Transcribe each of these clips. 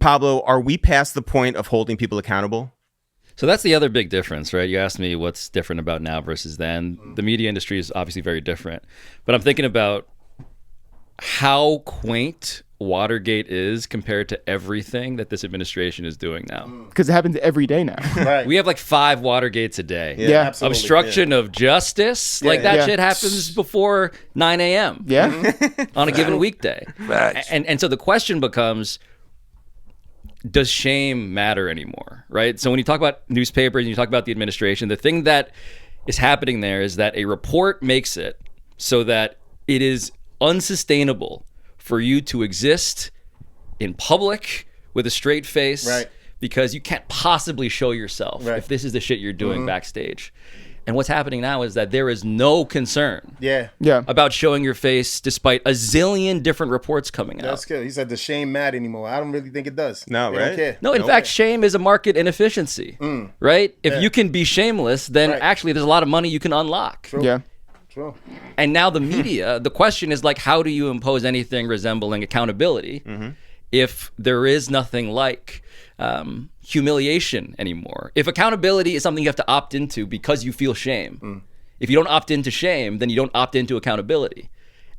Pablo, are we past the point of holding people accountable? So that's the other big difference, right? You asked me what's different about now versus then. The media industry is obviously very different. But I'm thinking about how quaint Watergate is compared to everything that this administration is doing now. Because it happens every day now. Right. We have like 5 Watergates a day. Yeah. Absolutely. Obstruction of justice. Like that shit happens before 9 a.m. Yeah. on a given weekday. Facts. And so the question becomes, does shame matter anymore, right? So when you talk about newspapers and you talk about the administration, the thing that is happening there is that a report makes it so that it is unsustainable for you to exist in public with a straight face, Right. because you can't possibly show yourself Right. if this is the shit you're doing backstage. And what's happening now is that there is no concern Yeah. about showing your face despite a zillion different reports coming out. That's good. He said the shame mad anymore. I don't really think it does. No, They right? Don't care. No, in fact, shame is a market inefficiency, right? If you can be shameless, then Right. actually there's a lot of money you can unlock. True. Yeah. True. And now the media, the question is like, how do you impose anything resembling accountability if there is nothing like humiliation anymore? If accountability is something you have to opt into because you feel shame, if you don't opt into shame, then you don't opt into accountability.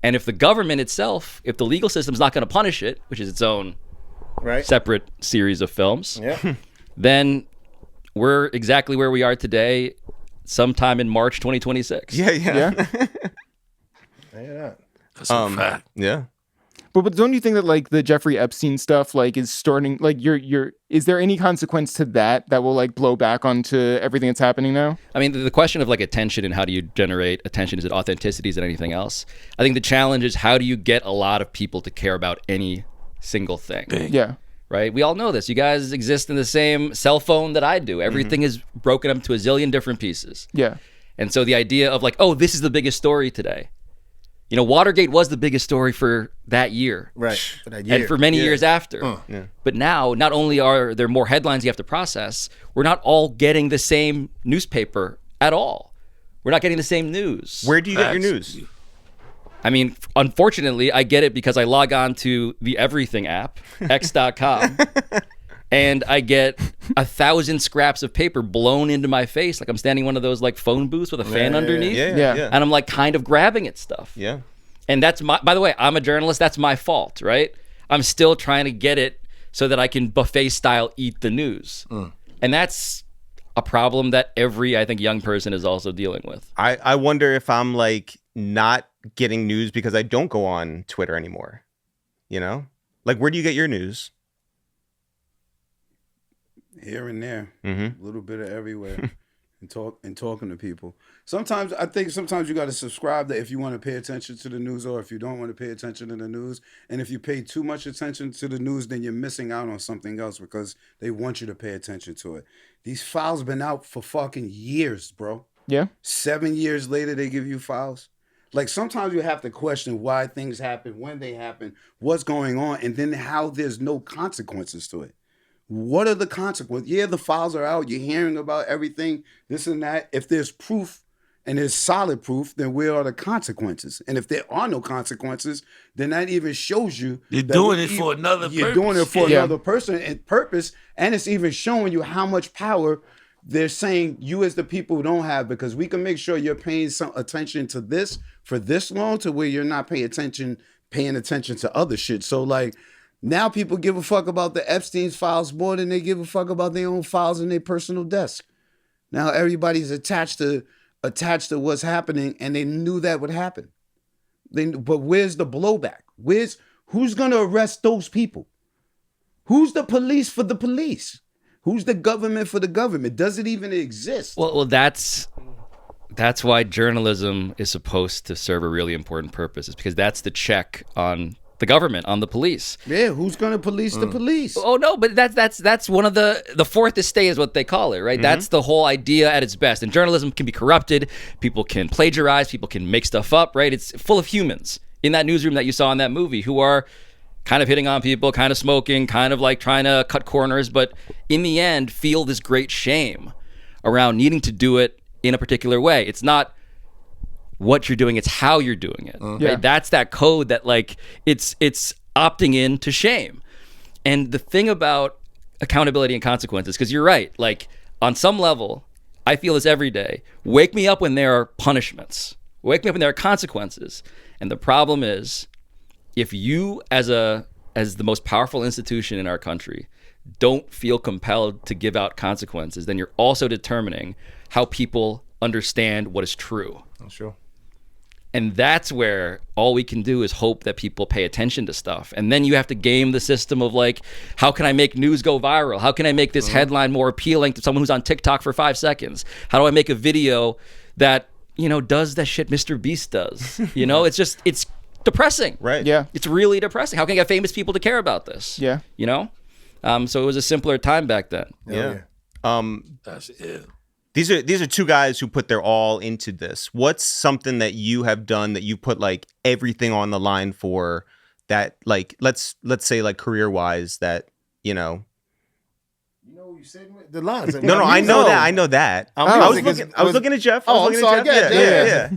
And if the government itself, if the legal system's not going to punish it, which is its own Right. separate series of films, Yeah. then we're exactly where we are today, sometime in March 2026. Yeah. Yeah. That's a fact. Yeah. But don't you think that like the Jeffrey Epstein stuff like is starting like you're is there any consequence to that will like blow back onto everything that's happening now? I mean, the question of like attention and how do you generate attention, is it authenticity, is it anything else? I think the challenge is how do you get a lot of people to care about any single thing, Yeah. right? We all know this. You guys exist in the same cell phone that I do. Everything is broken up to a zillion different pieces. Yeah. And so the idea of like, oh, this is the biggest story today. You know, Watergate was the biggest story for that year. Right. For that year. And for many years after. But now, not only are there more headlines you have to process, we're not all getting the same newspaper at all. We're not getting the same news. Where do you get your news? I mean, unfortunately, I get it because I log on to the Everything app, x.com, and I get 1,000 scraps of paper blown into my face. Like I'm standing in one of those like phone booths with a fan underneath. Yeah. And I'm like kind of grabbing at stuff. Yeah. And that's by the way, I'm a journalist. That's my fault, right? I'm still trying to get it so that I can buffet style eat the news. And that's a problem that every, I think, young person is also dealing with. I wonder if I'm like not getting news because I don't go on Twitter anymore. You know? Like, where do you get your news? Here and there, a little bit of everywhere, and talking to people. Sometimes I think you got to subscribe that if you want to pay attention to the news, or if you don't want to pay attention to the news. And if you pay too much attention to the news, then you're missing out on something else because they want you to pay attention to it. These files been out for fucking years, bro. Yeah. 7 years later, they give you files. Like sometimes you have to question why things happen, when they happen, what's going on, and then how there's no consequences to it. What are the consequences? Yeah, the files are out. You're hearing about everything, this and that. If there's proof and there's solid proof, then where are the consequences? And if there are no consequences, then that even shows you You're doing it for another You're purpose. doing it for Yeah. another person and purpose, and it's even showing you how much power they're saying you as the people don't have, because we can make sure you're paying some attention to this for this long to where you're not paying attention to other shit. So like now people give a fuck about the Epstein's files more than they give a fuck about their own files in their personal desk. Now everybody's attached to what's happening, and they knew that would happen. But where's the blowback? Who's gonna arrest those people? Who's the police for the police? Who's the government for the government? Does it even exist? Well, that's why journalism is supposed to serve a really important purpose. It's because that's the check on the government, on the police. Yeah, who's gonna police the police? Oh no, but that's one of the fourth estate is what they call it, right? That's the whole idea at its best. And journalism can be corrupted. People can plagiarize. People can make stuff up, right? It's full of humans in that newsroom that you saw in that movie who are kind of hitting on people, kind of smoking, kind of like trying to cut corners, but in the end feel this great shame around needing to do it in a particular way. It's not what you're doing, it's how you're doing it. Yeah. Right? That's that code that like it's opting in to shame. And the thing about accountability and consequences, because you're right, like on some level, I feel this every day. Wake me up when there are punishments. Wake me up when there are consequences. And the problem is, if you, as the most powerful institution in our country, don't feel compelled to give out consequences, then you're also determining how people understand what is true. Oh, sure. And that's where all we can do is hope that people pay attention to stuff. And then you have to game the system of like, how can I make news go viral? How can I make this headline more appealing to someone who's on TikTok for 5 seconds? How do I make a video that, does that shit Mr. Beast does? It's depressing. Right. Yeah. It's really depressing. How can I get famous people to care about this? Yeah. So it was a simpler time back then. Yeah. That's it. These are two guys who put their all into this. What's something that you have done that you put like everything on the line for, that like let's say like career wise, that You know what you said? The lines. No, I know that. I was looking at Jeff. Oh, I'm sorry. Yeah.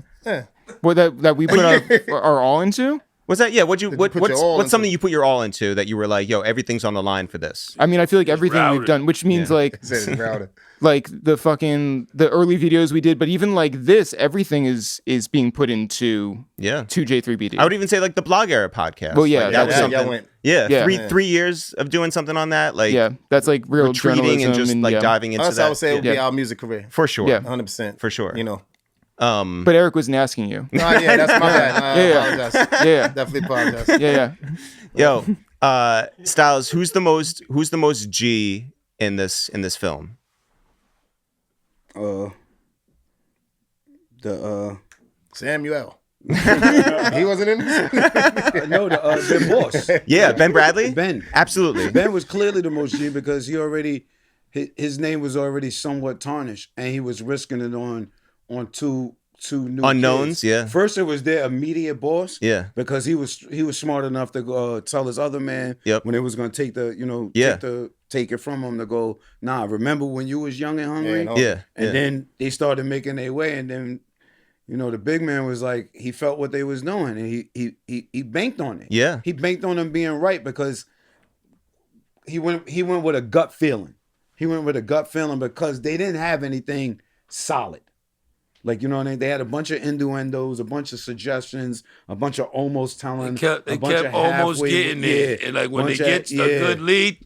What that we put our all into? What's that? Yeah. What's into? something you put your all into that you were like, yo, everything's on the line for this? I mean, I feel like everything we've routed. done, which means like Like the early videos we did, but even like this, everything is being put into 2J3BD. I would even say like the Blog Era podcast. Well, yeah, Like, that was something. Yeah. 3 years of doing something on that. Like that's like real retreating journalism and just like diving into That's that. how I would say it would be our music career. For sure. Yeah. 100%. For sure. But Eric wasn't asking you. No, yeah, that's my bad. I apologize. Yeah. Definitely apologize. Yeah. Yo, Styles, who's the most G in this film? Samuel. He wasn't in this? No, the boss. Yeah, Ben Bradley? Ben. Absolutely. Ben was clearly the most G because his name was already somewhat tarnished, and he was risking it on two new Unknowns, kids. yeah. First, it was their immediate boss, Yeah. because he was smart enough to go tell his other man when it was going to take take it from him, to go, nah, remember when you was young and hungry? Yeah. And then they started making their way, and then the big man was like, he felt what they was doing, and he banked on it. Yeah. He banked on them being right because he went with a gut feeling. He went with a gut feeling because they didn't have anything solid. Like, what I mean? They had a bunch of innuendos, a bunch of suggestions, a bunch of almost telling. They kept almost getting there. And like when they get a good lead,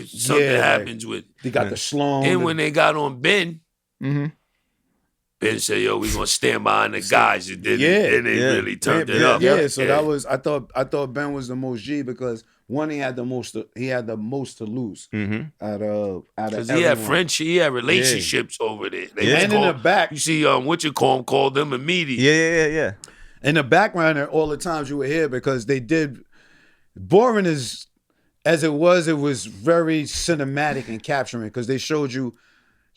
something happens with. They got the Sloan. And when they got on Ben, Ben said, yo, we gonna stand behind the guys. And then they really turned it up. Yeah, so that was, I thought Ben was the most G because one, he had the most to lose out of because he had friendship, he had relationships over there. And in the back, you see, called them immediate. Yeah. In the background, all the times you were here because they did. Boring as it was very cinematic and capturing because they showed you.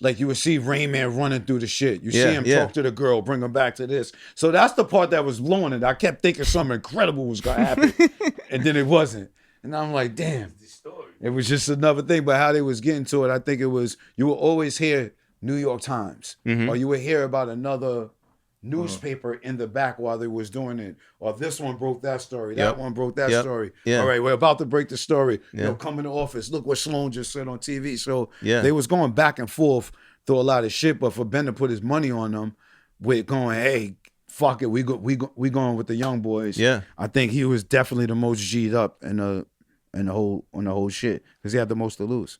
Like you would see Rain Man running through the shit. You see him talk to the girl, bring her back to this. So that's the part that was blowing it. I kept thinking something incredible was gonna happen, and then it wasn't. And I'm like, damn, it was just another thing. But how they was getting to it, I think it was you will always hear New York Times, or you would hear about another newspaper in the back while they was doing it, or this one broke that story, that one broke that story. All right, we're about to break the story. Come in the office. Look what Sloan just said on TV. So they was going back and forth through a lot of shit. But for Ben to put his money on them, with going, hey, fuck it, we going with the young boys. Yeah, I think he was definitely the most G'd up in the whole shit because he had the most to lose.